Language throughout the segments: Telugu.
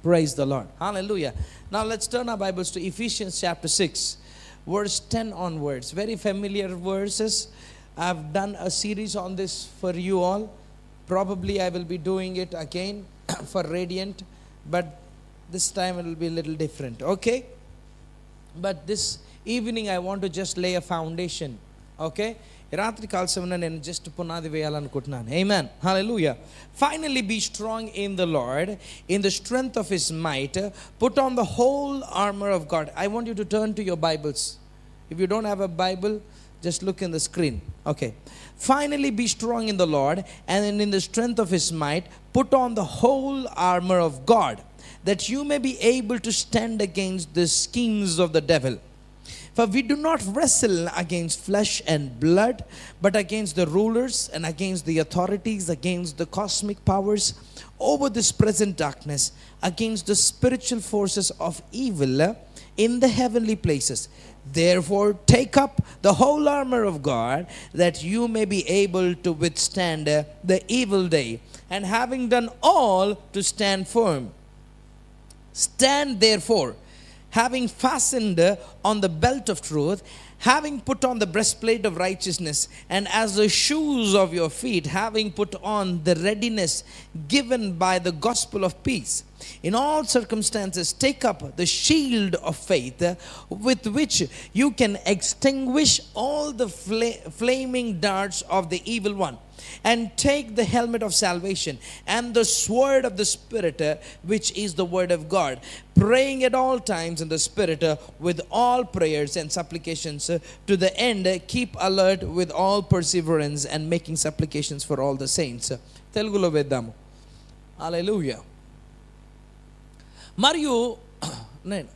Praise the Lord. Hallelujah. Now let's turn our Bibles to Ephesians chapter 6, verse 10 onwards. Very familiar verses. I've done a series on this for you all. Probably I will be doing it again for Radiant, but this time it will be a little different. Okay? But this evening I want to just lay a foundation. Okay? రాత్రి కాల్సమన నేను జస్ట్ పునాది వేయాలనుకుంటున్నాను. Amen. Hallelujah. Finally be strong in the Lord, in the strength of his might. Put on the whole armor of God. I want you to turn to your Bibles. If you don't have a Bible, just look in the screen. Okay. Finally be strong in the Lord, and in the strength of his might, put on the whole armor of God, that you may be able to stand against the schemes of the devil. For we do not wrestle against flesh and blood, but against the rulers and against the authorities, against the cosmic powers over this present darkness, against the spiritual forces of evil in the heavenly places. Therefore, take up the whole armor of God, that you may be able to withstand the evil day, and having done all, to stand firm. Stand therefore, having fastened on the belt of truth, having put on the breastplate of righteousness, and as the shoes of your feet, having put on the readiness given by the gospel of peace. In all circumstances, take up the shield of faith, with which you can extinguish all the flaming darts of the evil one. And take the helmet of salvation and the sword of the Spirit, which is the word of God, praying at all times in the Spirit with all prayers and supplications. To the end, keep alert with all perseverance and making supplications for all the saints. Telugulo vedamu. Hallelujah. Mariyu 9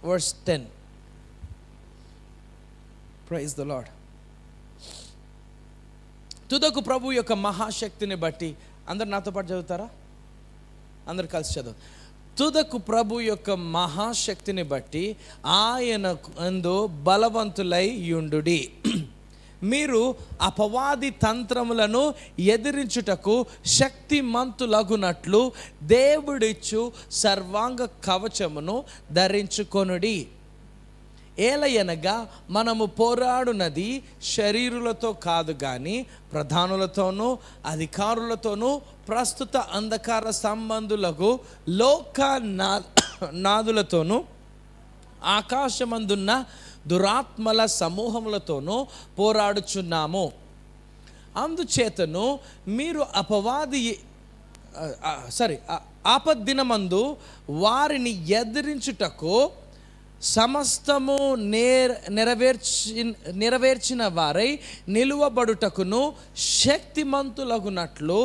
verse 10. Praise the Lord. తుదకు ప్రభు యొక్క మహాశక్తిని బట్టి, అందరు నాతో పాటు చదువుతారా? అందరు కలిసి చదువు. తుదకు ప్రభు యొక్క మహాశక్తిని బట్టి ఆయన యందు బలవంతులై యుండుడి. మీరు అపవాది తంత్రములను ఎదిరించుటకు శక్తిమంతులగునట్లు దేవుడిచ్చు సర్వాంగ కవచమును ధరించుకొనుడి. ఏలయనగా మనము పోరాడునది శరీరులతో కాదు గాని ప్రధానులతోనూ అధికారులతోనూ ప్రస్తుత అంధకార సంబంధులకు లోక నాదులతోనూ ఆకాశమందున్న దురాత్మల సమూహములతోనూ పోరాడుచున్నాము. అందుచేతను మీరు ఆపద్దినమందు వారిని ఎదిరించుటకు సమస్తము నెరవేర్చిన వారై నిలువబడుటకును శక్తిమంతులగునట్లు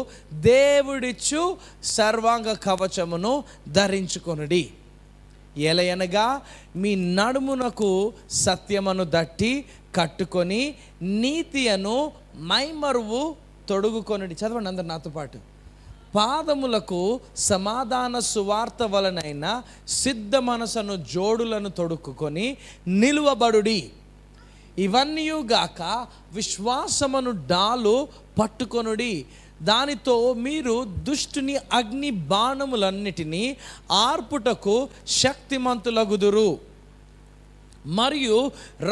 దేవుడిచ్చు సర్వాంగ కవచమును ధరించుకొనుడి. ఎలయనగా మీ నడుమునకు సత్యమును దట్టి కట్టుకొని నీతి అను మైమరువు తొడుగుకొనుడి. చదవండి అందరు నాతో పాటు. పాదములకు సమాధాన సువార్త వలనైన సిద్ధ మనసును జోడులను తొడుక్కుకొని నిలువబడుడి. ఇవన్నీయుగాక విశ్వాసమును డాలు పట్టుకొనుడి. దానితో మీరు దుష్టుని అగ్ని బాణములన్నిటినీ ఆర్పుటకు శక్తిమంతులగుదురు. మరియు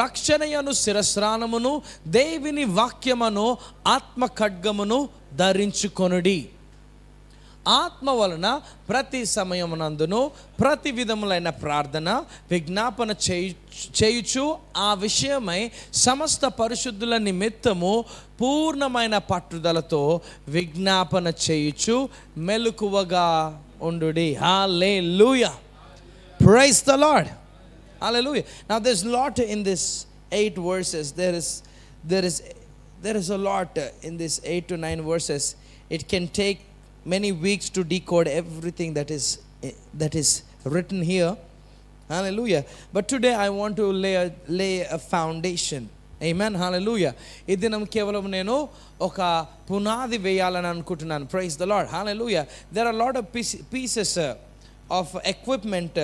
రక్షణయను శిరస్త్రాణమును దేవుని వాక్యమును ఆత్మ ఖడ్గమును ధరించుకొనుడి. ఆత్మ వలన ప్రతి సమయమునందును ప్రతి విధములైన ప్రార్థన విజ్ఞాపన చేయుచు ఆ విషయమై సమస్త పరిశుద్ధుల నిమిత్తము పూర్ణమైన పట్టుదలతో విజ్ఞాపన చేయుచు మెలకువగా ఉండుడి. Hallelujah. Praise the lord. Hallelujah. Now there's a lot in this 8 verses. There is a lot in this 8 to 9 verses. It can take many weeks to decode everything that is written here. Hallelujah. But today I want to lay a foundation. Amen. Hallelujah. ఈ దినం కేవలం నేను ఒక పునాది వేయాలని అనుకుంటున్నాను. Praise the Lord. Hallelujah. There are a lot of pieces of equipment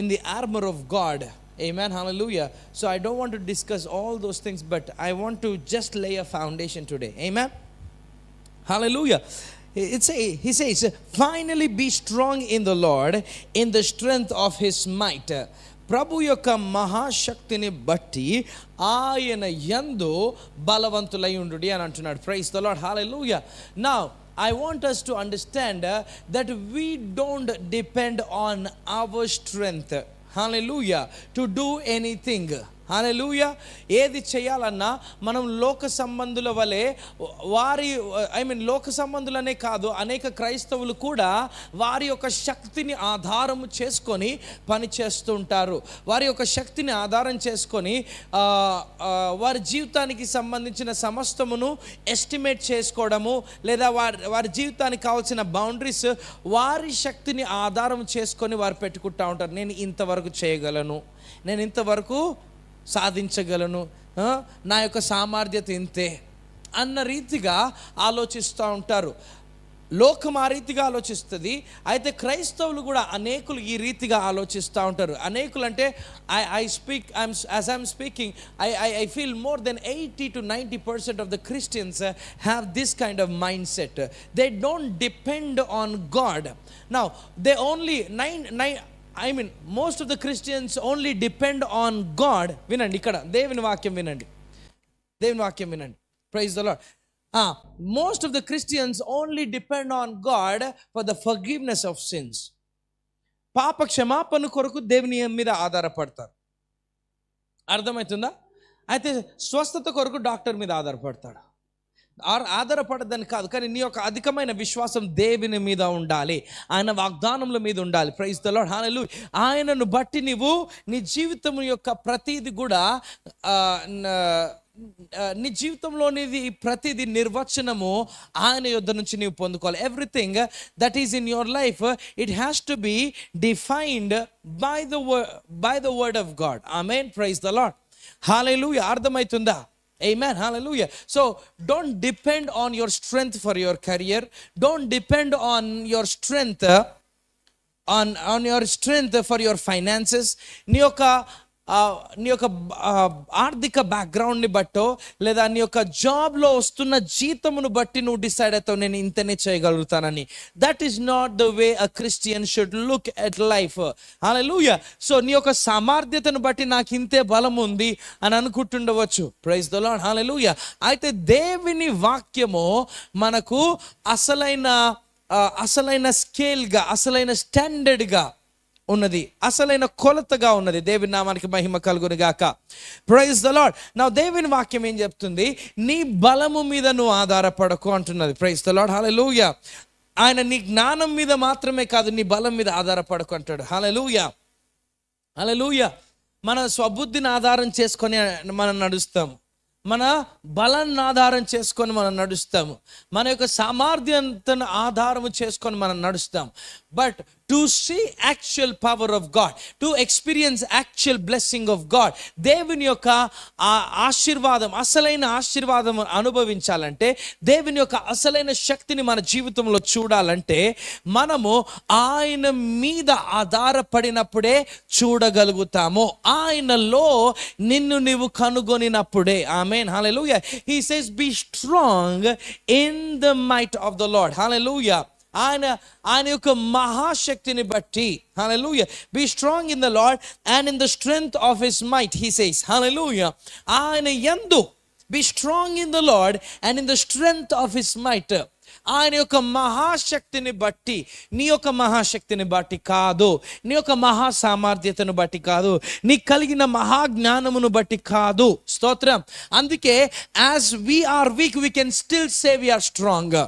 in the armor of God. Amen. Hallelujah. So I don't want to discuss all those things, but I want to just lay a foundation today. Amen. Hallelujah. he says, finally be strong in the Lord, in the strength of his might. ప్రభు యొక్క మహాశక్తిని బట్టి ఆయన యందు బలవంతులై ఉండుడి అని అంటున్నాడు. Praise the lord, hallelujah. Now I want us to understand that we don't depend on our strength, hallelujah, to do anything. హల్లెలూయా. ఏది చేయాలన్నా మనం లోక సంబంధుల వలె లోక సంబంధులనే కాదు, అనేక క్రైస్తవులు కూడా వారి యొక్క శక్తిని ఆధారము చేసుకొని పని చేస్తుంటారు. వారి యొక్క శక్తిని ఆధారం చేసుకొని వారి జీవితానికి సంబంధించిన సమస్తమును ఎస్టిమేట్ చేసుకోవడము, లేదా వారి జీవితానికి కావాల్సిన బౌండరీస్ వారి శక్తిని ఆధారం చేసుకొని వారు పెట్టుకుంటూ ఉంటారు. నేను ఇంతవరకు చేయగలను, నేను ఇంతవరకు సాధించగలను, నా యొక్క సామర్థ్యత ఇంతే అన్న రీతిగా ఆలోచిస్తూ ఉంటారు. లోకం ఆ రీతిగా ఆలోచిస్తుంది. అయితే క్రైస్తవులు కూడా అనేకులు ఈ రీతిగా ఆలోచిస్తూ ఉంటారు. అనేకులు అంటే I'm speaking, I feel more than 80 to 90% of the Christians have this kind of mindset. They don't depend on God. Now they only most of the Christians only depend on God. వినండి, ఇక్కడ దేవుని వాక్యం వినండి, దేవుని వాక్యం వినండి. Praise the Lord. Most of the Christians only depend on God for the forgiveness of sins. పాప క్షమాపణ కొరకు దేవుని మీద ఆధారపడతారు. అర్థమవుతుందా? అయితే స్వస్థత కొరకు డాక్టర్ మీద ఆధారపడతాడు. ఆధారపడదని కాదు, కానీ నీ యొక్క అధికమైన విశ్వాసం దేవుని మీద ఉండాలి, ఆయన వాగ్దానముల మీద ఉండాలి. ప్రైజ్ ద లార్డ్, హల్లెలూయా. ఆయనను బట్టి నీవు నీ జీవితం యొక్క ప్రతిది కూడా నీ జీవితంలోనిది ప్రతిది నిర్వచనము ఆయన యొద్ద నుంచి నీవు పొందుకోవాలి. Everything that is in your life, it has to be defined by the word of God. Amen. Praise the lord, hallelujah. అర్థమవుతుందా? Amen, hallelujah. So don't depend on your strength for your career. Don't depend on your strength on your strength for your finances. నీ యొక్క ఆర్థిక బ్యాక్గ్రౌండ్ని బట్టో, లేదా నీ యొక్క జాబ్లో వస్తున్న జీతమును బట్టి నువ్వు డిసైడ్ అవుతావు నేను ఇంతనే చేయగలుగుతానని. That is not the way a Christian should look at life. Hallelujah. So నీ యొక్క సామర్థ్యతను బట్టి నాకు ఇంతే బలం ఉంది అని అనుకుంటుండవచ్చు. Praise the lord, hallelujah. అయితే దేవుని వాక్యము మనకు అసలైన స్కేల్గా, అసలైన స్టాండర్డ్గా ఉన్నది, అసలైన కొలతగా ఉన్నది. దేవుని నామానికి మహిమ కలుగును గాక. Praise the lord. నౌ దేవుని వాక్యం ఏం చెప్తుంది? నీ బలము మీద నువ్వు ఆధారపడకు అంటున్నది. ప్రైజ్ ద లార్డ్, హల్లెలూయా. ఆయన నీ జ్ఞానం మీద మాత్రమే కాదు, నీ బలం మీద ఆధారపడకు అంటాడు. హల్లెలూయా, హల్లెలూయా. మన స్వబుద్ధిని ఆధారం చేసుకొని మనం నడుస్తాము, మన బలాన్ని ఆధారం చేసుకొని మనం నడుస్తాము, మన యొక్క సామర్థ్యతను ఆధారము చేసుకొని మనం నడుస్తాం. But to see actual power of God, to experience actual blessing of God, దేవుని యొక్క ఆశీర్వాదం, అసలైన ఆశీర్వాదం అనుభవించాలంటే, దేవుని యొక్క అసలైన శక్తిని మన జీవితంలో చూడాలంటే మనము ఆయన మీద ఆధారపడినప్పుడే చూడగలుగుతాము. ఆయనలో నిన్ను నీవు కనుగొనినప్పుడే. ఆమేన్, హల్లెలూయా. He says be strong in the might of the Lord. హల్లెలూయా. ఆయన యొక్క మహాశక్తిని బట్టి, హల్లెలూయా, be strong in the Lord and in the strength of his might, he says, hallelujah. ఆయన యందు, be strong in the Lord and in the strength of his might. ఆయన యొక్క మహాశక్తిని బట్టి, నీ యొక్క మహాశక్తిని బట్టి కాదు, నీ యొక్క మహా సామర్థ్యతను బట్టి కాదు, నీ కలిగిన మహాజ్ఞానమును బట్టి కాదు. స్తోత్రం. అందుకే as we are weak, we can still say we are stronger.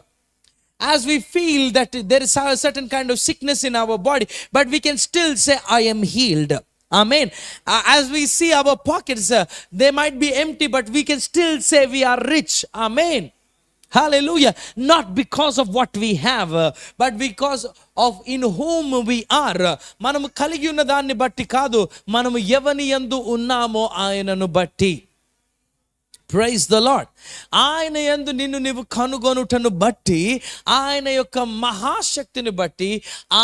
As we feel that there is a certain kind of sickness in our body, but we can still say I am healed. Amen. As we see our pockets, they might be empty, but we can still say we are rich. Amen. Hallelujah. Not because of what we have, but because of in whom we are. మనము కలిగి ఉన్న దాన్ని బట్టి కాదు, మనము ఎవని యందు ఉన్నామో ఆయనను బట్టి. Praise the lord. ఆయన యందు నిన్ను నీవు కనుగొనుటను బట్టి, ఆయన యొక్క మహాశక్తిని బట్టి,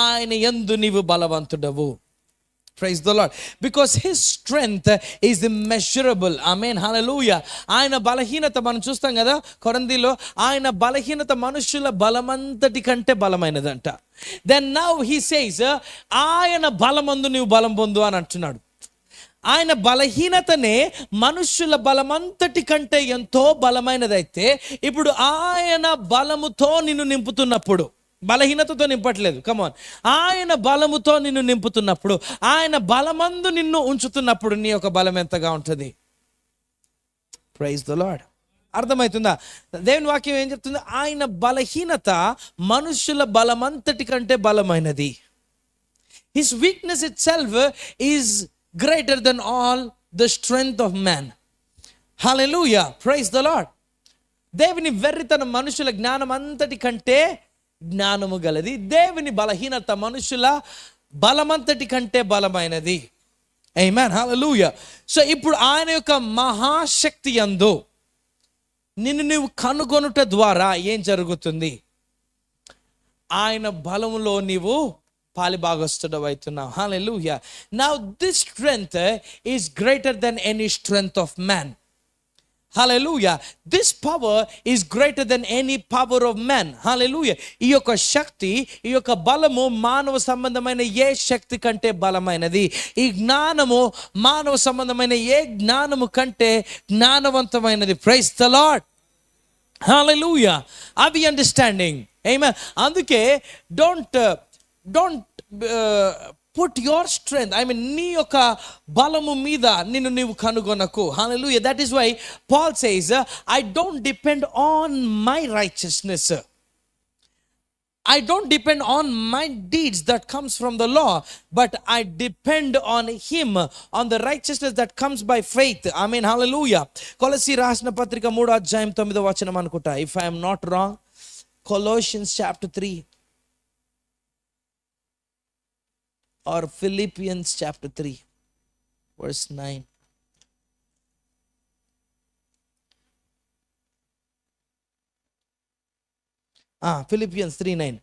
ఆయన యందు నీవు బలవంతుడవు. Praise the Lord. Because his strength is immeasurable. Amen. Hallelujah. ఆయన బలహీనత మనం చూస్తాం కదా కొరింథీలో, ఆయన బలహీనత మనుషుల బలమంతటి కంటే బలమైనదంట. Then now he says, ఆయన బలమందు నీవు బలం పొందు అని అంటున్నాడు. ఆయన బలహీనతనే మనుష్యుల బలమంతటి కంటే ఎంతో బలమైనదైతే, ఇప్పుడు ఆయన బలముతో నిన్ను నింపుతున్నప్పుడు, బలహీనతతో నింపట్లేదు, కమాన్, ఆయన బలముతో నిన్ను నింపుతున్నప్పుడు, ఆయన బలమందు నిన్ను ఉంచుతున్నప్పుడు నీ యొక్క బలం ఎంతగా ఉంటుంది? Praise the lord. అర్థమవుతుందా? దేవుని వాక్యం ఏం చెప్తుంది? ఆయన బలహీనత మనుషుల బలమంతటి కంటే బలమైనది. His weakness it self is greater than all the strength of man. Hallelujah. Praise the Lord. దేవుని వెర్రితనం మనుషుల జ్ఞానం అంతటి కంటే జ్ఞానము గలది. దేవుని బలహీనత మనుషుల బలమంతటి కంటే బలమైనది. ఆమేన్. హల్లెలూయా. సో ఇప్పుడు ఆయన యొక్క మహాశక్తి యందు నిన్ను నీవు కనుగొనుట ద్వారా ఏం జరుగుతుంది? ఆయన బలములో నీవు పాలిభాగస్తుడవైతున్నావు. హల్లెలూయా. Now this strength is greater than any strength of man. Hallelujah. This power is greater than any power of man. Hallelujah. ఈ యొక్క శక్తి, ఈ యొక్క బలము మానవ సంబంధమైన ఏ శక్తి కంటే బలమైనది. ఈ జ్ఞానము మానవ సంబంధమైన ఏ జ్ఞానము కంటే జ్ఞానవంతమైనది. Praise the Lord. Hallelujah. Are we understanding? Amen. అందుకే don't put your strength, I mean నీ యొక్క బలము మీద నిన్ను నీవు కనుగొనకు. Hallelujah. That is why Paul says, I don't depend on my righteousness. I don't depend on my deeds that comes from the law, but I depend on him, on the righteousness that comes by faith. Amen. Hallelujah. కొలస్సీ రాసిన పత్రిక 3వ అధ్యాయం 9వ వచనం అనుకుంటా, if I am not wrong. Colossians chapter 3 or Philippians chapter 3 verse 9. Philippians 3:9.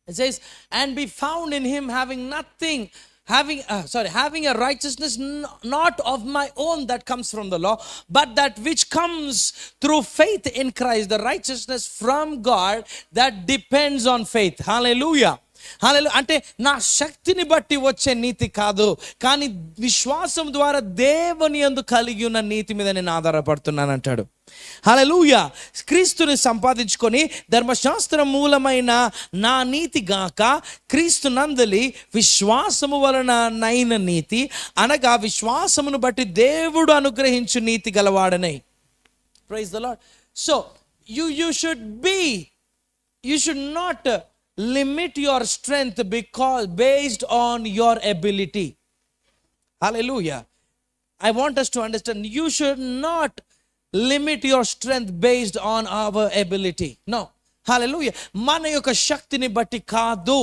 It says, and be found in him having a righteousness not of my own that comes from the law, but that which comes through faith in Christ, the righteousness from God that depends on faith. Hallelujah. హల్లెలూయా. అంటే నా శక్తిని బట్టి వచ్చే నీతి కాదు, కానీ విశ్వాసం ద్వారా దేవుని యందు కలిగి ఉన్న నీతి మీద నేను ఆధారపడుతున్నాను అంటాడు. హల్లెలూయా. క్రీస్తుని సంపాదించుకొని ధర్మశాస్త్రం మూలమైన నా నీతి గాక క్రీస్తు నందలి విశ్వాసము వలన నైన నీతి, అనగా విశ్వాసమును బట్టి దేవుడు అనుగ్రహించు నీతి గలవాడనై. Praise the Lord. So you should not limit your strength because based on your ability. Hallelujah. I want us to understand, you should not limit your strength based on our ability. No. Hallelujah. మన యొక్క శక్తిని బట్టి కాదు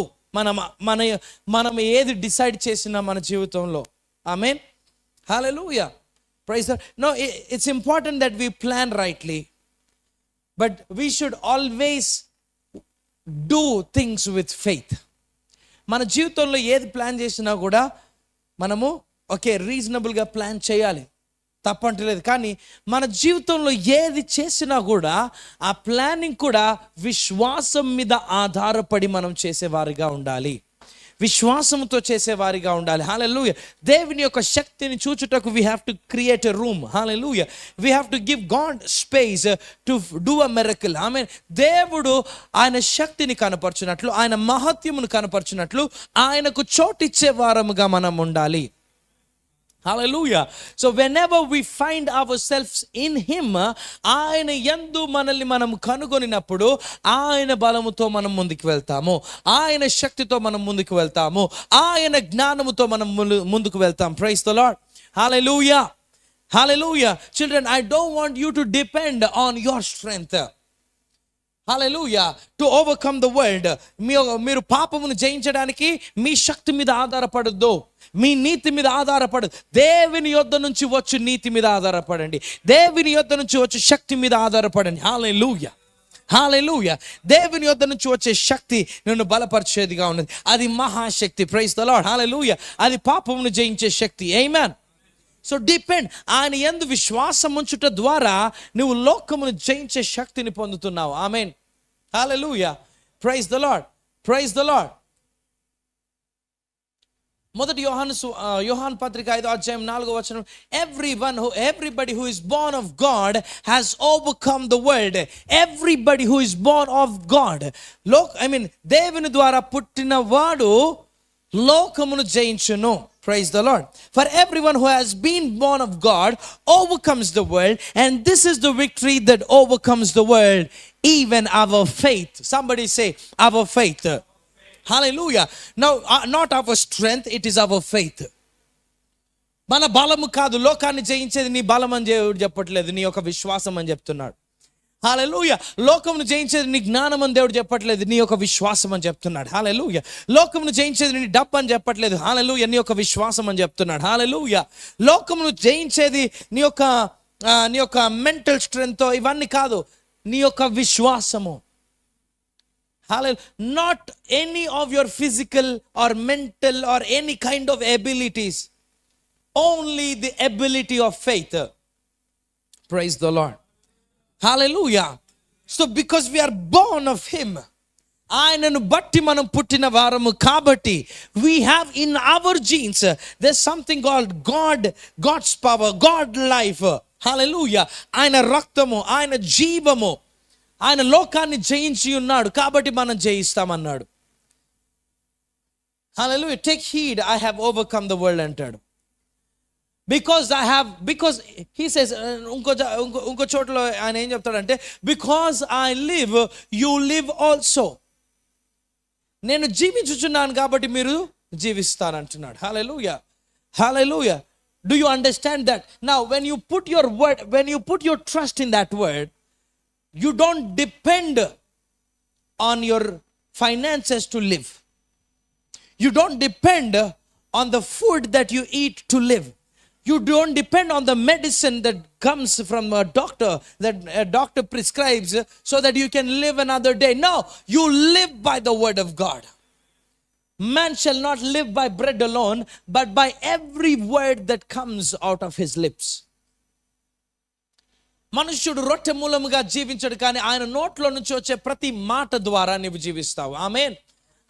మనం ఏది డిసైడ్ చేసినా మన జీవితంలో. ఆమేన్. Hallelujah. Praise the Lord. No, it's important that we plan rightly, but we should always do things with faith. మన జీవితంలో ఏది ప్లాన్ చేసినా కూడా మనము రీజనబుల్గా ప్లాన్ చేయాలి, తప్పంటలేదు. కానీ మన జీవితంలో ఏది చేసినా కూడా ఆ ప్లానింగ్ కూడా విశ్వాసం మీద ఆధారపడి మనం చేసేవారిగా ఉండాలి, విశ్వాసంతో చేసేవారిగా ఉండాలి. హల్లెలూయా. దేవుని యొక్క శక్తిని చూచుటకు we have to create a room. Hallelujah. We have to give God space to do a miracle. Amen. దేవుడు ఆయన శక్తిని కనపరచునట్లు, ఆయన మహత్యమును కనపరచునట్లు ఆయనకు చోటిచ్చే వారముగా మనం ఉండాలి. Hallelujah. So whenever we find ourselves in him, ఆయన యందు మనల్ని మనం కనుగొనినప్పుడు ఆయన బలముతో మనం ముందుకు వెళ్తాము, ఆయన శక్తితో మనం ముందుకు వెళ్తాము, ఆయన జ్ఞానముతో మనం ముందుకు వెళ్తాం. Praise the Lord. Hallelujah. Hallelujah. Children, I don't want you to depend on your strength. Hallelujah. To overcome the world. మీరు పాపమును జయించడానికి మీ శక్తి మీద ఆధారపడద్దు, మీ నీతి మీద ఆధారపడదు. దేవుని యొద్ద నుంచి వచ్చు నీతి మీద ఆధారపడండి, దేవుని యొద్ద నుంచి వచ్చు శక్తి మీద ఆధారపడండి. హల్లెలూయా. హల్లెలూయా. దేవుని యొద్ద నుంచి వచ్చే శక్తి నిన్ను బలపరిచేదిగా ఉన్నది. అది మహాశక్తి. Praise the lord. హల్లెలూయా. అది పాపమును జయించే శక్తి. ఆమేన్. సో డిపెండ్, ఆయన యందు విశ్వాసం ఉంచుట ద్వారా నువ్వు లోకమును జయించే శక్తిని పొందుతున్నావు. Amen. Hallelujah. Praise the Lord. Praise the Lord. మొదటి యోహాను పత్రిక 5:4 everybody who is born of God has overcome the world. Everybody who is born of God, దేవుని ద్వారా పుట్టిన వాడు లోకమును జయించును. Praise the Lord. For everyone who has been born of God overcomes the world, and this is the victory that overcomes the world, even our faith. Somebody say, our faith. Hallelujah. Now, not our strength, it is our faith. మన బలము కాదు లోకాన్ని జయించేది నీ బలం అని దేవుడు చెప్పట్లేదు, నీ యొక్క విశ్వాసం అని చెప్తున్నాడు. హల్లెలూయా. లోకమును జయించేది నీ జ్ఞానం అని దేవుడు చెప్పట్లేదు, నీ యొక్క విశ్వాసం అని చెప్తున్నాడు. హల్లెలూయా. లోకమును జయించేది నీ డబ్బు అని చెప్పట్లేదు. హల్లెలూయా. నీ యొక్క విశ్వాసం అని చెప్తున్నాడు. హల్లెలూయా. లోకమును జయించేది నీ యొక్క మెంటల్ స్ట్రెంగ్త్ ఇవన్నీ కాదు, నీ యొక్క విశ్వాసము. Hallelujah. Not any of your physical or mental or any kind of abilities. Only the ability of faith. Praise the Lord. Hallelujah. So because we are born of Him, ఆయనను బట్టి మనం పుట్టిన వారము కాబట్టి we have in our genes, there's something called God's power, God life. Hallelujah. ఆయన రక్తము, ఆయన జీవము, ఆయన లోకాన్ని జయించి ఉన్నాడు కాబట్టి మనం జయిస్తామన్నాడు. Hallelujah. Take heed, I have overcome the world అంటాడు. బికాజ్ హీ సేస్, ఇంకో చోట్ల ఆయన ఏం చెప్తాడంటే, because I live you live also. నేను జీవించుచున్నాను కాబట్టి మీరు జీవిస్తానంటున్నాడు. హల్లెలూయా. హల్లెలూయా. Do you understand that? Now when you put your trust in that word, you don't depend on your finances to live. You don't depend on the food that you eat to live. You don't depend on the medicine that comes from a doctor, that a doctor prescribes so that you can live another day. No, you live by the word of God. Man shall not live by bread alone, but by every word that comes out of his lips. మనుష్యుడు రొట్టె మూలముగా జీవించడు, కానీ ఆయన నోట్లో నుంచి వచ్చే ప్రతి మాట ద్వారా నీవు జీవిస్తావు. ఆమేన్.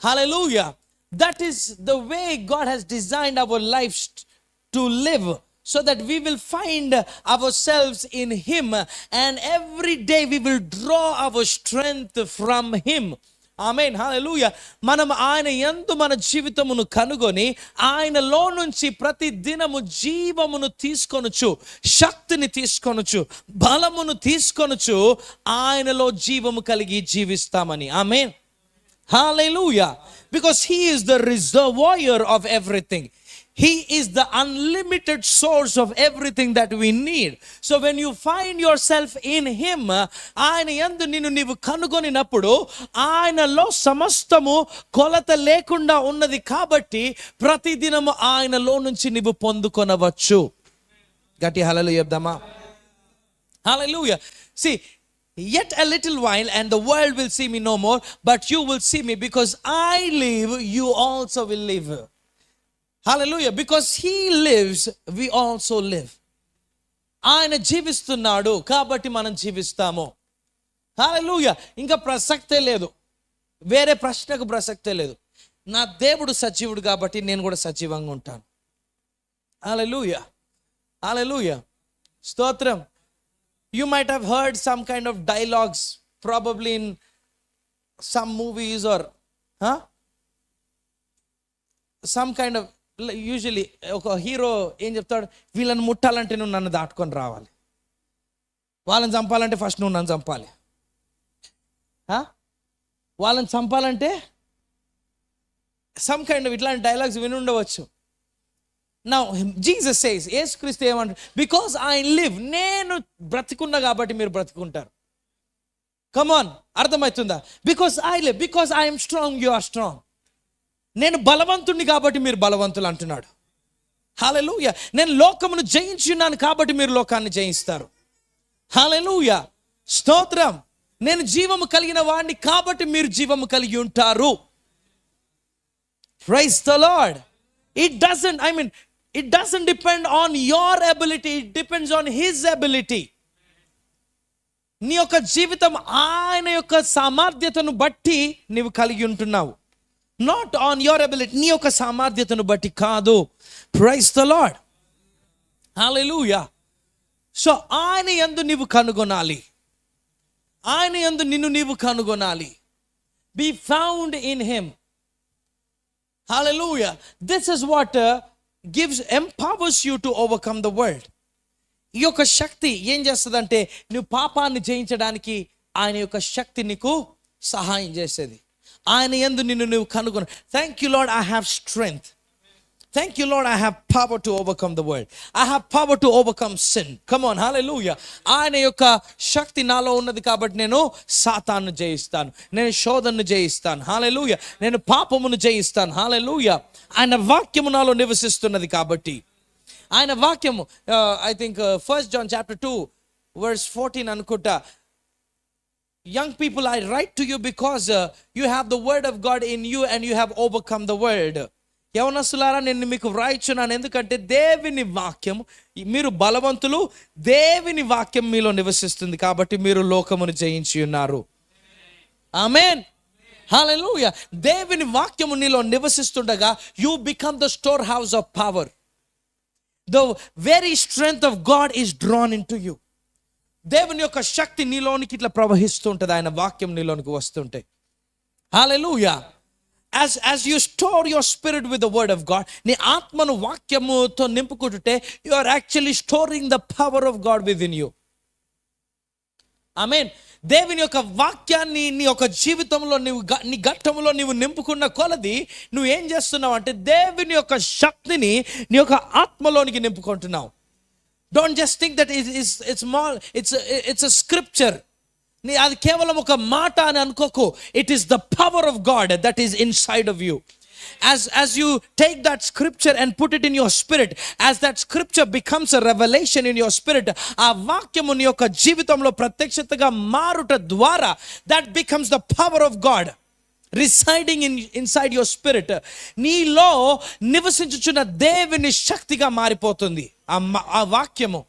హల్లెలూయా. That is the way God has designed our lives to live, so that we will find ourselves in Him, and every day we will draw our strength from Him. ఆమేన్. హల్లెలూయా. మనం ఆయన యందు మన జీవితమును కనుగొని ఆయనలో నుంచి ప్రతి దినము జీవమును తీసుకొనుచు, శక్తిని తీసుకొనుచు, బలమును తీసుకొనుచు ఆయనలో జీవము కలిగి జీవిస్తామని. ఆమేన్. హల్లెలూయా. Because He is the reservoir of everything. He is the unlimited source of everything that we need. So when you find yourself in Him, ఆయన యందు నిన్ను నీవు కనుగొనినప్పుడు ఆయనలో సమస్తము కొలత లేకుండా ఉన్నది కాబట్టి ప్రతిదినము ఆయనలో నుంచి నీవు పొందుకొనవచ్చు. గట్టి హల్లెలూయా చెప్దామా? హల్లెలూయా. See, yet a little while and the world will see me no more, but you will see me, because I live, you also will live. Hallelujah. Because He lives, we also live. ఆయన జీవిస్తున్నాడు కాబట్టి మనం జీవిస్తాము. హల్లెలూయా. ఇంకా ప్రసక్తే లేదు, వేరే ప్రశ్నకు ప్రసక్తే లేదు. నా దేవుడు సజీవుడు కాబట్టి నేను కూడా సజీవంగా ఉంటాను. హల్లెలూయా. హల్లెలూయా. స్తోత్రం. You might have heard some kind of dialogues, probably in some movies or some kind of, usually ఒక హీరో ఏం చెప్తాడు, వీళ్ళని ముట్టాలంటే నువ్వు నన్ను దాటుకొని రావాలి, వాళ్ళని చంపాలంటే ఫస్ట్ నువ్వు నన్ను చంపాలి, వాళ్ళని చంపాలంటే సమ్ కైండ్ ఆఫ్ ఇట్లాంటి డైలాగ్స్ విని ఉండవచ్చు. Now Jesus says, యేసుక్రీస్తు ఏమంటాడు, బికాజ్ ఐ లివ్, నేను బ్రతికున్నా కాబట్టి మీరు బ్రతికుంటారు. కమాన్, అర్థమవుతుందా? Because I live, because I'm strong, you are strong. నేను బలవంతుణ్ణి కాబట్టి మీరు బలవంతులు అంటున్నాడు. హల్లెలూయా. నేను లోకమును జయించున్నాను కాబట్టి మీరు లోకాన్ని జయిస్తారు. హల్లెలూయా. స్తోత్రం. నేను జీవము కలిగిన వాడిని కాబట్టి మీరు జీవము కలిగి ఉంటారు. Praise the lord. It doesn't depend on your ability, it depends on his ability. నీ యొక్క జీవితం ఆయన యొక్క సామర్థ్యతను బట్టి నీవు కలిగి ఉంటున్నావు. నాట్ ఆన్ యువర్ ఎబిలిటీ, నీ యొక్క సామర్థ్యతను బట్టి కాదు. Praise the lord. Hallelujah. So ఆయన యందు నీవు కనుగొనాలి, ఆయన యందు నిన్ను నీవు కనుగొనాలి. Be found in him. Hallelujah. This is what empowers you to overcome the world. ఈ యొక్క శక్తి ఏం చేస్తుందంటే నువ్వు పాపాన్ని జయించడానికి ఆయన యొక్క శక్తి నీకు సహాయం చేసేది. ఆయన యందు నిన్ను నువ్వు కనుగొన. Thank you Lord, I have strength. Thank you Lord, I have power to overcome the world. I have power to overcome sin. Come on, hallelujah. ఆయన యొక్క శక్తి నాలో ఉన్నది కాబట్టి నేను సాతాను జయిస్తాను, నేను శోధనను జయిస్తాను. హల్లెలూయా. నేను పాపమును జయిస్తాను. హల్లెలూయా. ఆయన వాక్యము నాలో నివసిస్తున్నది కాబట్టి. ఆయన వాక్యము I think 1 John chapter 2 verse 14 అనుకుంటా. Young people, I write to you because you have the word of God in you and you have overcome the world. యవనస్తులారా, నేను మీకు వ్రాయిచున్నాను ఎందుకంటే దేవుని వాక్యం, మీరు బలవంతులు, దేవుని వాక్యం మీలో నివసిస్తుంది కాబట్టి మీరు లోకమును జయించి ఉన్నారు. ఆమేన్. హల్లెలూయా. దేవుని వాక్యము నీలో నివసిస్తుండగా you become the storehouse of power. The very strength of God is drawn into you. దేవుని యొక్క శక్తి నీలోనికి ఇట్లా ప్రవహిస్తూ ఉంటుంది ఆయన వాక్యం నీలోనికి వస్తుంటే. హల్లెలూయా. As you store your spirit with the word of God, నీ ఆత్మను వాక్యముతో నింపుకుంటుంటే you are actually storing the power of God within you. ఆమేన్. దేవుని యొక్క వాక్యాన్ని నీ యొక్క జీవితంలో నీ ఘట్టంలో నీవు నింపుకున్న కొలది నువ్వు ఏం చేస్తున్నావు అంటే దేవుని యొక్క శక్తిని నీ యొక్క ఆత్మలోనికి నింపుకుంటున్నావు. Don't just think that it's a scripture. అది కేవలం ఒక మాట అని అనుకోకు. It is the power of God that is inside of you. As you take that scripture and put it in your spirit, as that scripture becomes a revelation in your spirit, ఆ వాక్యము నీ యొక్క జీవితంలో ప్రత్యక్షతగా మారుట ద్వారా that becomes the power of God residing inside your spirit. నీలో నివసించుచున్న దేవుని శక్తిగా మారిపోతుంది ఆ వాక్యము.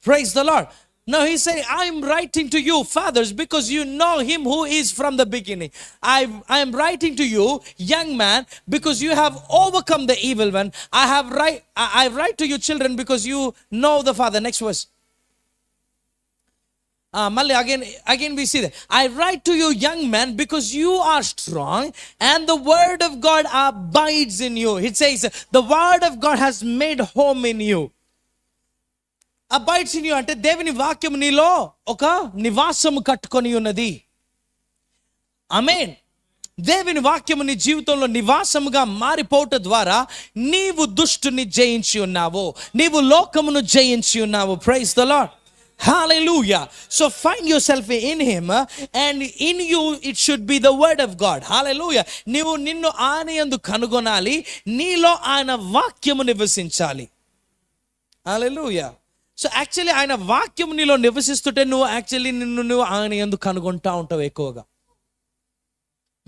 Praise the Lord. Now he said, I am writing to you, fathers, because you know him who is from the beginning. I am writing to you, young man, because you have overcome the evil one. I write to you, children, because you know the Father. Next verse. Again we see that. I write to you, young man, because you are strong and the word of God abides in you. It says, the word of God has made home in you. Abides in you అంటే దేవుని వాక్యం నీలో ఒక నివాసము కట్టుకొని ఉన్నది. ఆమేన్. దేవుని వాక్యము నీ జీవితంలో నివాసముగా మారిపోవటం ద్వారా నీవు దుష్టుని జయించి ఉన్నావు, నీవు లోకమును జయించి ఉన్నావు. Praise the lord. Hallelujah. So find yourself in him and in you it should be the word of God. Hallelujah. నీవు నిన్ను ఆయన యందు కనుగొనాలి, నీలో ఆయన వాక్యము నివసించాలి. Hallelujah. సో యాక్చువల్లీ ఆయన వాక్యం నీలో నివసిస్తుంటే నువ్వు ఆయన యందు కనుగొంటా ఉంటావు ఎక్కువగా.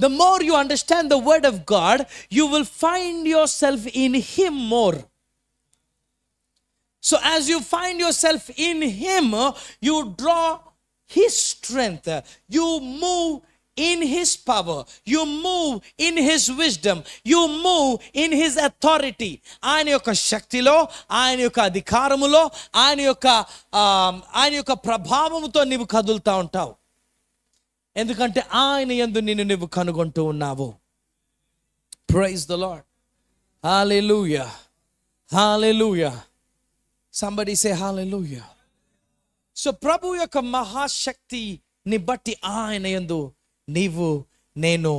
The more you understand the word of God, you will find yourself in him more. So as you find yourself in him, you draw his strength, you move in his power, you move in his wisdom, you move in his authority. ఆయన యొక్క శక్తిలో, ఆయన యొక్క అధికారములో, ఆయన యొక్క ప్రభావముతో నీవు కదులుతా ఉంటావు. ఎందుకంటే ఆయన యందు నిన్ను నువ్వు కనుగొంటూ ఉన్నావు. Praise the Lord. Hallelujah. Hallelujah. Somebody say hallelujah. So ప్రభు యొక్క మహాశక్తిని బట్టి ఆయన యందు నీవు నేను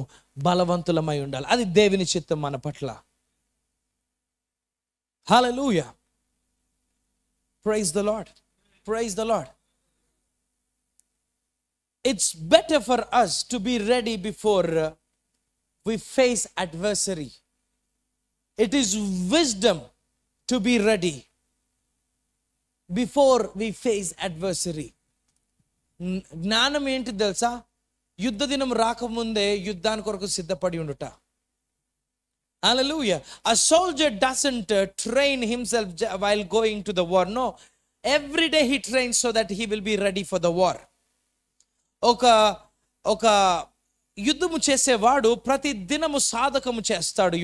బలవంతులమై ఉండాలి. అది దేవుని చిత్తం మన పట్ల. హల్లెలూయా. Praise the Lord. Praise the Lord. It's better for us to be ready before we face adversary. It is wisdom to be ready before we face adversary. జ్ఞానం ఏంటి తెలుసా? యుద్ధ దినం రాకముందే యుద్ధానికి కొరకు సిద్ధపడి ఉండుట. Hallelujah. A soldier doesn't train himself while going to the war. No. Every day he trains so that he will be ready for the war. ఒక యుద్ధము చేసేవాడు ప్రతి దినము సాధకము చేస్తాడు.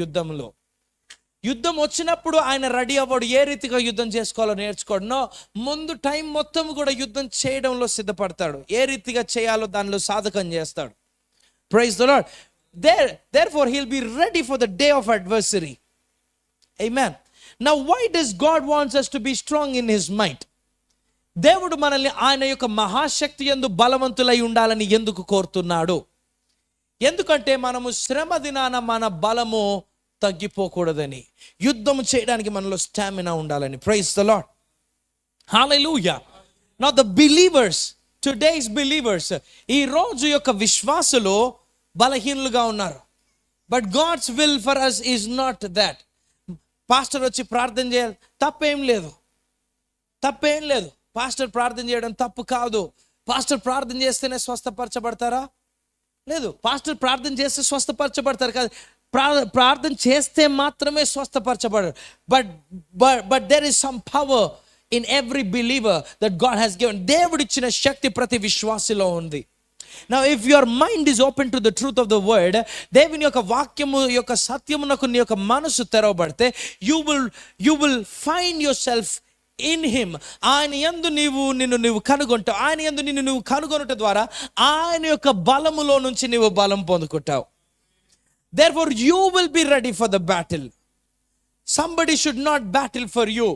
యుద్ధం వచ్చినప్పుడు ఆయన రెడీ అవ్వడు. ఏ రీతిగా యుద్ధం చేసుకోవాలో నేర్చుకోడు. నో, ముందు టైం మొత్తం కూడా యుద్ధం చేయడంలో సిద్ధపడతాడు. ఏ రీతిగా చేయాలో దానిలో సాధకం చేస్తాడు. Praise the lord. Therefore he'll be ready for the day of adversary. Amen. Now why does God wants us to be strong in his might? దేవుడు మనల్ని ఆయన యొక్క మహాశక్తి యందు బలవంతులై ఉండాలని ఎందుకు కోరుతున్నాడు? ఎందుకంటే మనము శ్రమ దినాన మన బలము తగ్గిపోకూడదని, యుద్ధం చేయడానికి మనలో స్టామినా ఉండాలని. Praise the lord. Hallelujah. Now the believers, today's believers, ఈ రోజు యొక్క విశ్వాసులు బలహీనులుగా ఉన్నారు. But God's will for us is not that. Pastor వచ్చి ప్రార్థన చేయాలి, తప్పేం లేదు. పాస్టర్ ప్రార్థన చేయడం తప్పు కాదు. పాస్టర్ ప్రార్థన చేస్తేనే స్వస్థపరచబడతారా? లేదు. పాస్టర్ ప్రార్థన చేస్తే స్వస్థపరచబడతారు కాదు, ప్రార్థన చేస్తే మాత్రమే స్వస్థపరచబడరు. But there is some power in every believer that God has given. దేవుడిచ్చిన శక్తి ప్రతి విశ్వాసిలో ఉంది. Now if your mind is open to the truth of the word, దేవుని యొక్క వాక్యము యొక్క సత్యమునకు నీ యొక్క మనసు తెరవబడితే you will find yourself in him. ఆయన యందు నిన్ను కనుగొంటావు. ఆయన యందు నిన్ను కనుగొనుట ద్వారా ఆయన యొక్క బలములో నుంచి నీవు బలం పొందుకుంటావు. Therefore you will be ready for the battle. Somebody should not battle for you.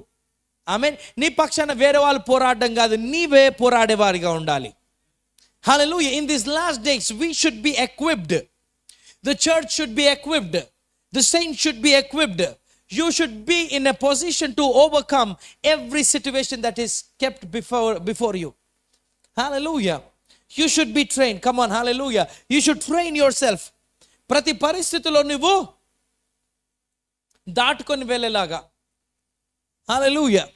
Amen. నీ పక్షాన వేరే వాళ్ళు పోరాడడం కాదు, నీవే పోరాడేవారిగా ఉండాలి. Hallelujah. In these last days we should be equipped. The church should be equipped. The saints should be equipped. You should be in a position to overcome every situation that is kept before you. Hallelujah. You should be trained. Come on, hallelujah. You should train yourself. ప్రతి పరిస్థితిలో నువ్వు దాటుకొని వెళ్ళేలాగా. Hallelujah.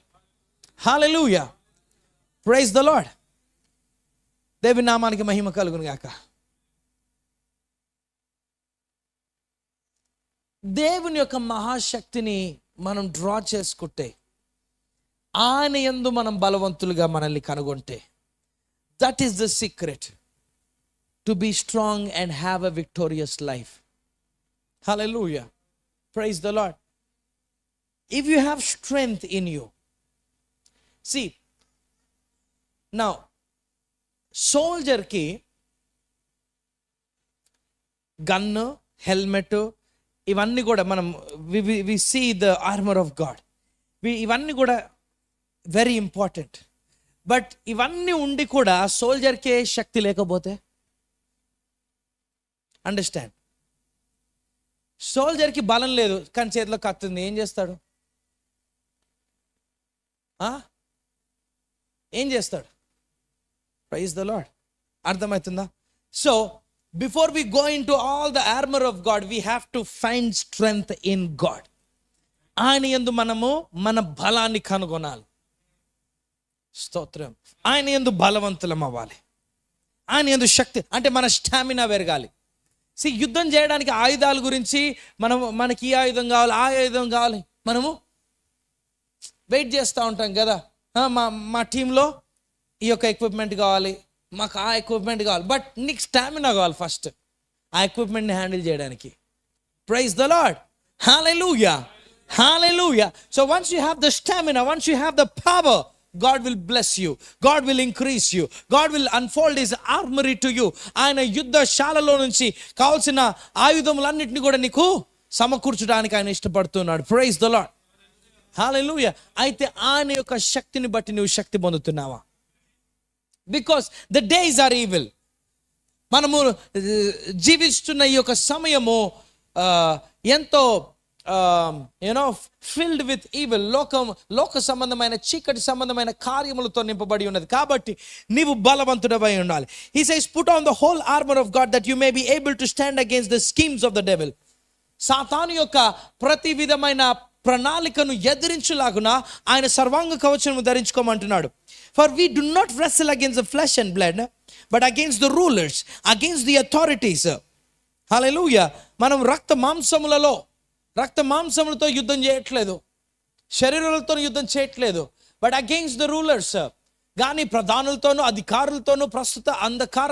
Hallelujah. Praise the Lord. దేవుని నామానికి మహిమ కలుగును గాక. దేవుని యొక్క మహాశక్తిని మనం డ్రా చేసుకుంటే, ఆయన యందు మనం బలవంతులుగా మనల్ని కనుగొంటే, that is the secret to be strong and have a victorious life. Hallelujah. Praise the Lord. If you have strength in you, see now సోల్జర్కి గన్ను, హెల్మెట్, ఇవన్నీ కూడా మనం we see the armour of God, ఇవన్నీ కూడా వెరీ ఇంపార్టెంట్. బట్ ఇవన్నీ ఉండి కూడా సోల్జర్కే శక్తి లేకపోతే, అండర్స్టాండ్, సోల్జర్కి బలం లేదు కానీ చేతిలో కత్తుంది, ఏం చేస్తాడు? ఏం చేస్తాడు? Praise the lord. అర్థమవుతుందా? So before we go in to all the armour of God, we have to find strength in God. ఆయన యందు మనము మన బలాన్ని కనుగొనాలి. స్తోత్రం. ఆయన యందు బలవంతులం అవ్వాలి. ఆయన యందు శక్తి అంటే మన స్టామినా పెరగాలి. యుద్ధం చేయడానికి ఆయుధాల గురించి మనకి ఈ ఆయుధం కావాలి, ఆ ఆయుధం కావాలి, మనము వెయిట్ చేస్తూ ఉంటాం కదా. మా టీంలో ఈ యొక్క ఎక్విప్మెంట్ కావాలి, మాకు ఆ ఎక్విప్మెంట్ కావాలి. బట్ నీకు స్టామినా కావాలి ఫస్ట్ ఆ ఎక్విప్మెంట్ని హ్యాండిల్ చేయడానికి. Praise the lord. Hallelujah. Hallelujah. So once you have the stamina, once you have the power, God will bless you. God will increase you. God will unfold his armory to you. ఆయన యుద్ధ శాలలో నుంచి కావాల్సిన ఆయుధములన్నిటిని కూడా నీకు సమకూర్చడానికి ఆయన ఇష్టపడుతున్నాడు. Praise the lord. హల్లెలూయా. అయితే ఆయన యొక్క శక్తిని బట్టి నువ్వు శక్తి పొందుతున్నావా? Because the days are evil. మనము జీవిస్తున్న ఈ యొక్క సమయము ఎంతో ఫిల్డ్ విత్ ఈవిల్, లోక సంబంధమైన చీకటి సంబంధమైన కార్యములతో నింపబడి ఉన్నది. కాబట్టి నీవు బలవంతుడవై ఉండాలి. He says, put on the whole armor of God that you may be able to stand against the schemes of the devil. సాతాను యొక్క ప్రతి విధమైన ప్రణాళికను ఎదిరించులాగున ఆయన సర్వాంగ కవచము ధరించుకోమంటున్నాడు. For we do not wrestle against the flesh and blood but against the rulers, against the authorities. Hallelujah. మనం రక్త మాంసములతో యుద్ధం చేయట్లేదు, శరీరాలతో యుద్ధం చేయట్లేదు, బట్ అగైన్స్ ద రూలర్స్. కానీ ప్రధానులతోనూ అధికారులతోనూ ప్రస్తుత అంధకార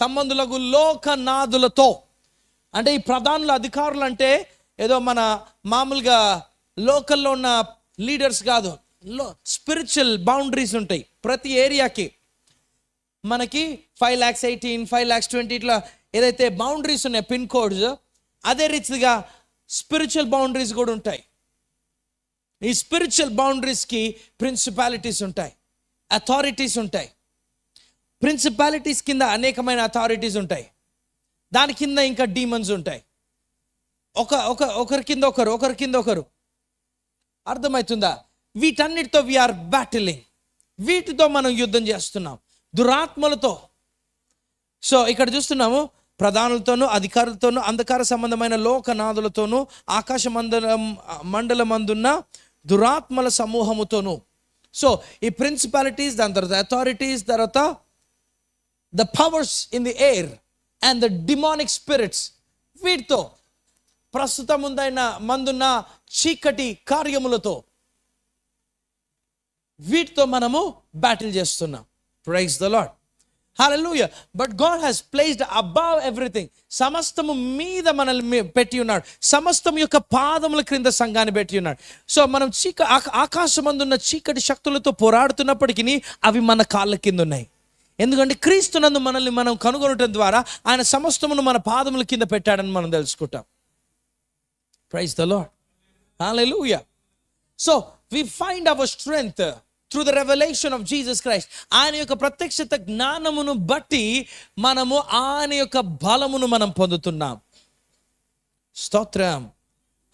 సంబంధులకు లోకనాథులతో. అంటే ఈ ప్రధానుల అధికారులు అంటే ఏదో మన మామూలుగా లోకల్లో ఉన్న లీడర్స్ కాదు. స్పిరిచువల్ బౌండరీస్ ఉంటాయి ప్రతి ఏరియాకి. మనకి 5,18,000, 5,20,000 ఇట్లా ఏదైతే బౌండరీస్ ఉన్నాయి పిన్ కోడ్స్, అదే రీతిగా స్పిరిచువల్ బౌండరీస్ కూడా ఉంటాయి. ఈ స్పిరిచువల్ బౌండరీస్కి ప్రిన్సిపాలిటీస్ ఉంటాయి, అథారిటీస్ ఉంటాయి. ప్రిన్సిపాలిటీస్ కింద అనేకమైన అథారిటీస్ ఉంటాయి, దాని కింద ఇంకా డీమన్స్ ఉంటాయి. ఒకరి కింద ఒకరు. అర్థమవుతుందా? వీటన్నిటితో వీఆర్ బ్యాటిలింగ్, వీటితో మనం యుద్ధం చేస్తున్నాం, దురాత్మలతో. సో ఇక్కడ చూస్తున్నాము, ప్రధానులతోనూ అధికారులతోనూ అంధకార సంబంధమైన లోకనాథులతోనూ ఆకాశ మండలమందున్న దురాత్మల సమూహముతోనూ. సో ఈ ప్రిన్సిపాలిటీస్, దాని తర్వాత అథారిటీస్, తర్వాత the powers in the air and the demonic spirits, వీటితో ప్రస్తుతం మందున్న చీకటి కార్యములతో, వీటితో మనము బ్యాటిల్ చేస్తున్నాం. Praise the lord. Hallelujah. But God has placed above everything. సమస్తము మీద మనల్ని పెట్టి ఉన్నాడు, సమస్తం యొక్క పాదముల క్రింద సంఘాన్ని పెట్టి ఉన్నాడు. సో మనం ఆకాశమందున్న చీకటి శక్తులతో పోరాడుతున్నప్పటికీ అవి మన కాళ్ళ కింద ఉన్నాయి. ఎందుకంటే క్రీస్తునందు మనల్ని మనం కనుగొనటం ద్వారా ఆయన సమస్తమును మన పాదముల కింద పెట్టాడని మనం తెలుసుకుంటాం. Praise the lord. Hallelujah. So we find our strength through the revelation of Jesus Christ. ఆయన యొక్క ప్రత్యక్షత జ్ఞానమును బట్టి మనము ఆయన యొక్క బలమును మనం పొందుతున్నాం. స్తోత్రం.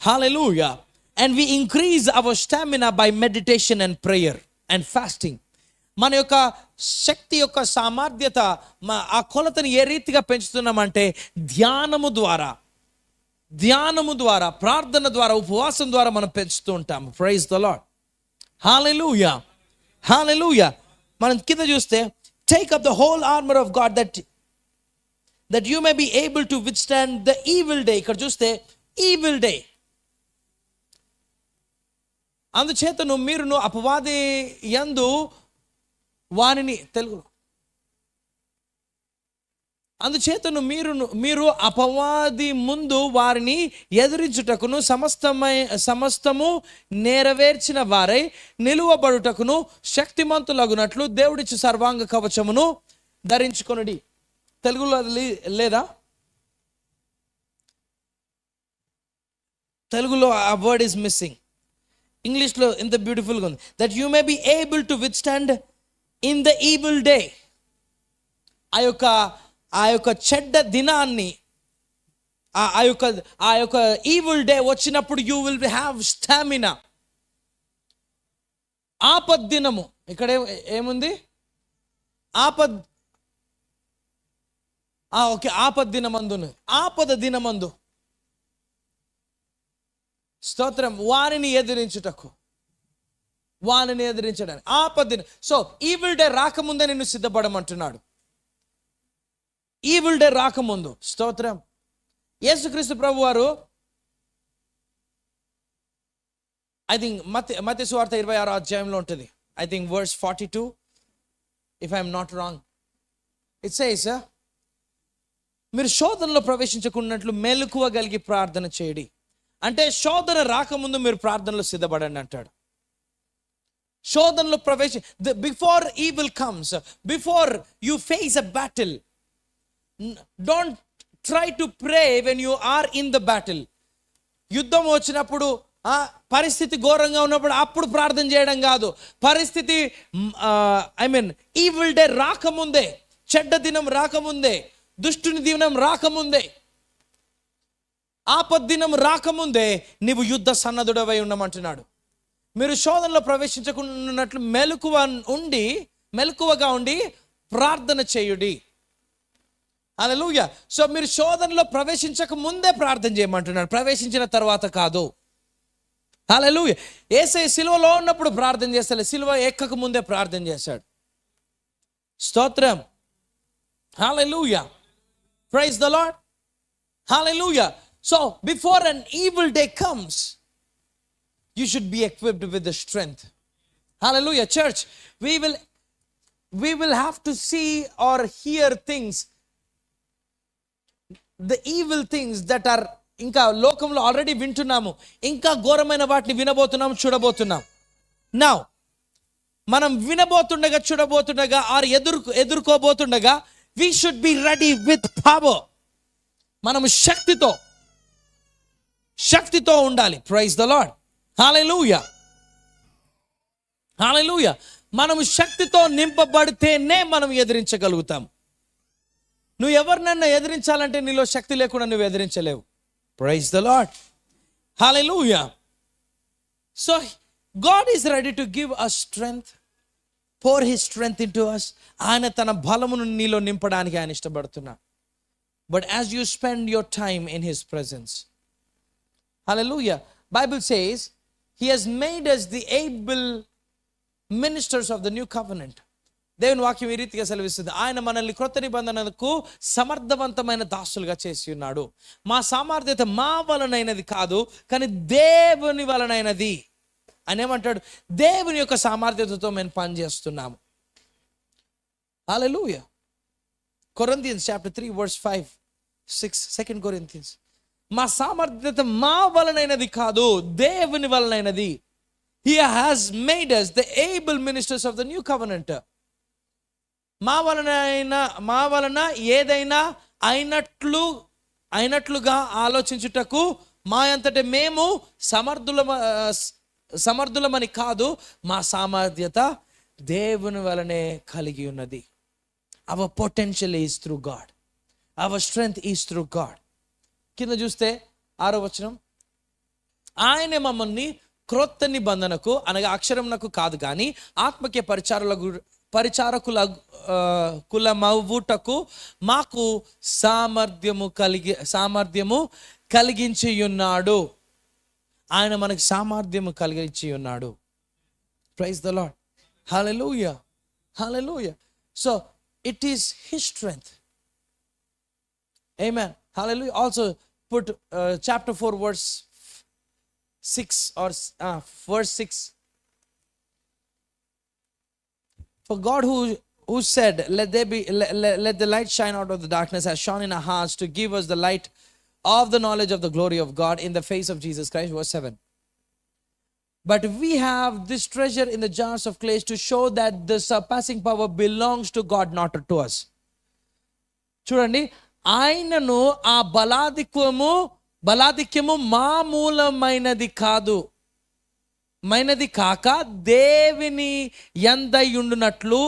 హల్లెలూయా. And we increase our stamina by meditation and prayer and fasting. మన యొక్క శక్తి యొక్క సామర్థ్యత, ఆ కొలతను ఏ రీతిగా పెంచుతున్నామంటే ధ్యానము ద్వారా, ప్రార్థన ద్వారా, ఉపవాసం ద్వారా మనం పెంచుతూ ఉంటాము. Praise the lord. Hallelujah. Hallelujah. మనం కింద చూస్తే, take up the whole armour of God that you may be able to withstand the evil day. ఇక్కడ చూస్తే ఈవిల్ డే. అందుచేతను మీరును అపవాది యందు వానిని అందుచేతను మీరు అపవాది ముందు వారిని ఎదిరించుటకును సమస్తము నెరవేర్చిన వారై నిలువబడుటకును శక్తిమంతులగునట్లు దేవుడిచ్చి సర్వాంగ కవచమును ధరించుకొనుడి. తెలుగులో లేదా? తెలుగులో ఆ వర్డ్ ఈస్ మిస్సింగ్. ఇంగ్లీష్లో ఎంత బ్యూటిఫుల్గా ఉంది. That you may be able to withstand in the evil day. ఆ యొక్క చెడ్డ దినాన్ని, ఆ యొక్క ఈవిల్ డే వచ్చినప్పుడు యూ విల్ హ్యావ్ స్టామినా. ఆపద్ దినము, ఇక్కడ ఏముంది? ఆపద్ దినమందు, ఆపద దినమందు. స్తోత్రం. వారిని ఎదిరించడానికి ఆపద దినం. సో ఈవిల్ డే రాకముందే నిన్ను సిద్ధపడమంటున్నాడు. ఈవిల్ డే రాకముందు. స్తోత్రం. యేసుక్రీస్తు ప్రభు వారు, ఐ థింక్ మత్తయి సువార్త 26వ అధ్యాయంలో ఉంటుంది. I think verse 42, if I'm not wrong. It says, మీరు శోధనలో ప్రవేశించకున్నట్లు మెలకువ కలిగి ప్రార్థన చేయడి. అంటే శోధన రాకముందు మీరు ప్రార్థనలో సిద్ధపడండి అంటాడు. శోధనలో before evil comes, before you face a battle, don't try to pray when you are in the battle. యుద్ధం వచ్చినప్పుడు, పరిస్థితి ఘోరంగా ఉన్నప్పుడు అప్పుడు ప్రార్థన చేయడం కాదు. పరిస్థితి ఈవిల్ డే రాకముందే, చెడ్డ దినం రాకముందే, దుష్టుని దినం రాకముందే, ఆపద్ దినం రాకముందే నీవు యుద్ధ సన్నద్ధుడవై ఉండమంటున్నాడు. మీరు శోధనలో ప్రవేశించకున్నట్లు మెలకువగా ఉండి ప్రార్థన చేయుడి. హల్లెలూయా. సో మీరు శోధనలో ప్రవేశించక ముందే ప్రార్థన చేయమంటున్నాడు, ప్రవేశించిన తర్వాత కాదు. హల్లెలూయా. యేసయ్య సిలువలో ఉన్నప్పుడు ప్రార్థన చేస్తలే, సిలువ ఎక్కక ముందే ప్రార్థన చేశాడు. స్తోత్రం. Hallelujah. Praise the lord. Hallelujah. So before an evil day comes, you should be equipped with the strength. Hallelujah. Church, we will have to see or hear things, the evil things that are ఇంకా లోకంలో ఆల్రెడీ వింటున్నాము, ఇంకా ఘోరమైన వాటిని వినబోతున్నాము, చూడబోతున్నాం. నౌ మనం వినబోతుండగా, చూడబోతుండగా, ఆర్ ఎదుర్కోబోతుండగా, we should be ready with power. మనము శక్తితో ఉండాలి. Praise the lord. Hallelujah. Hallelujah. మనము శక్తితో నింపబడితేనే మనం ఎదిరించగలుగుతాం. నువ్వు ఎవరినన్నా ఎదిరించాలంటే నీలో శక్తి లేకుండా నువ్వు ఎదిరించలేవు. Praise the lord. Hallelujah. So God is ready to give us strength, pour his strength into us. ఆయన తన బలమును నీలో నింపడానికి ఆయన ఇష్టపడుతున్నాడు. But as you spend your time in his presence, hallelujah, Bible says he has made us the able ministers of the new covenant. దేవుని వాక్యం ఈ రీతిగా సెలవిస్తుంది, ఆయన మనల్ని క్రొత్త నిబంధనకు సమర్థవంతమైన దాసులుగా చేసి ఉన్నాడు. మా సామర్థ్యత మా వలనైనది కాదు, కానీ దేవుని వలనైనది. ఆయన ఏమంటాడు, దేవుని యొక్క సామర్థ్యతతో మేము పనిచేస్తున్నాము. హల్లెలూయా. Corinthians chapter 3 verse 5, 6, 2 Corinthians. మా సామర్థ్యత మా వలనైనది కాదు, దేవుని వలనైనది. He has made us the able ministers of the new covenant. మా వలన ఏదైనా అయినట్లుగా ఆలోచించుటకు మా అంతటే మేము సమర్థులమని కాదు, మా సామర్థ్యత దేవుని వలనే కలిగి ఉన్నది. Our potential is through God. Our strength is through God. కింద చూస్తే 6వ వచనం, ఆయన మమ్మల్ని క్రొత్త నిబంధనకు అనగా అక్షరమునకు కాదు కానీ ఆత్మకే పరిచారకులమవుటకు మాకు సామర్థ్యము కలిగించి ఉన్నాడు. ఆయన మనకి సామర్థ్యము కలిగించి ఉన్నాడు. Praise the lord. Hallelujah. Hallelujah. So it is his strength. Amen. Hallelujah. Also put chapter 4 verse 6 or verse 6. For God who said, let the light shine out of the darkness, has shone in our hearts to give us the light of the knowledge of the glory of God in the face of Jesus Christ. Verse 7. But we have this treasure in the jars of clay to show that the surpassing power belongs to God, not to us. చూడండి, ఆయనను ఆ బలాధిక్యము మామూలమైనది కాక దేవుని యందై ఉండునట్లు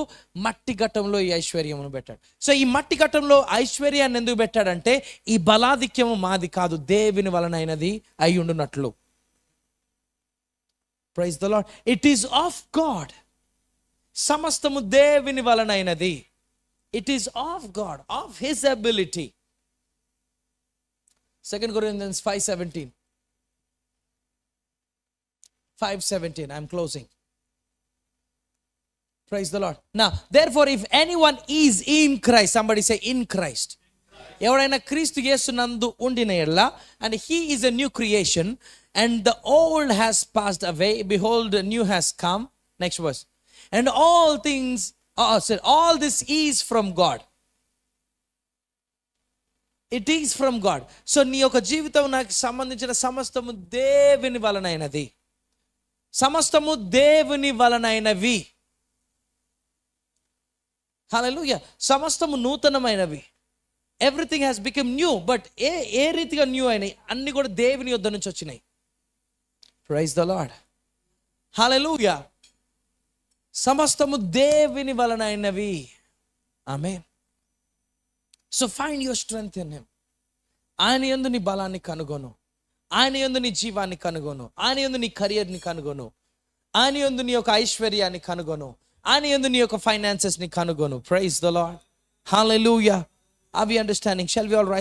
మట్టి ఘట్టంలో ఈ ఐశ్వర్యమును పెట్టాడు. సో ఈ మట్టి ఘట్టంలో ఐశ్వర్యాన్ని ఎందుకు పెట్టాడంటే, ఈ బలాధిక్యము మాది కాదు, దేవుని వలనైనది అయి ఉండునట్లు. Praise the Lord. It is of God. సమస్తము దేవుని వలనైనది. It is of God, of his ability. 2 Corinthians 5:17. 5:17. I'm closing. Praise the Lord. Now, therefore, if anyone is in Christ, somebody say in Christ. ఎవరైనా క్రీస్తు యేసునందు ఉండిన యెడల, and he is a new creation, and the old has passed away, behold the new has come. Next verse. And all this is from God. It is from God. So నీ యొక్క జీవితం నాకు సంబంధించిన సమస్తము దేవుని వలనైనది. సమస్తము దేవుని వలనైనవి. హల్లెలూయా. సమస్తము నూతనమైనవి. Everything has become new. But ఏ రీతిగా న్యూ అయినాయి? అన్ని కూడా దేవుని యొద్ద నుంచి వచ్చినాయి. Praise the lord. హల్లెలూయా. సమస్తము దేవుని వలనైనవి. Amen. So find your strength in him. ఆయన యందు నీ బలాన్ని కనుగొను. ఆయన యందు నీ జీవాన్ని కనుగొను. ఆయన యందు నీ కెరియర్ని కనుగొను. ఆయన యందు నీ యొక్క ఐశ్వర్యాన్ని కనుగొను. ఆయన యందు నీ యొక్క ఫైనాన్సెస్ని కనుగొను. Praise the lord. Hallelujah. Are we understanding? Shall we all rise?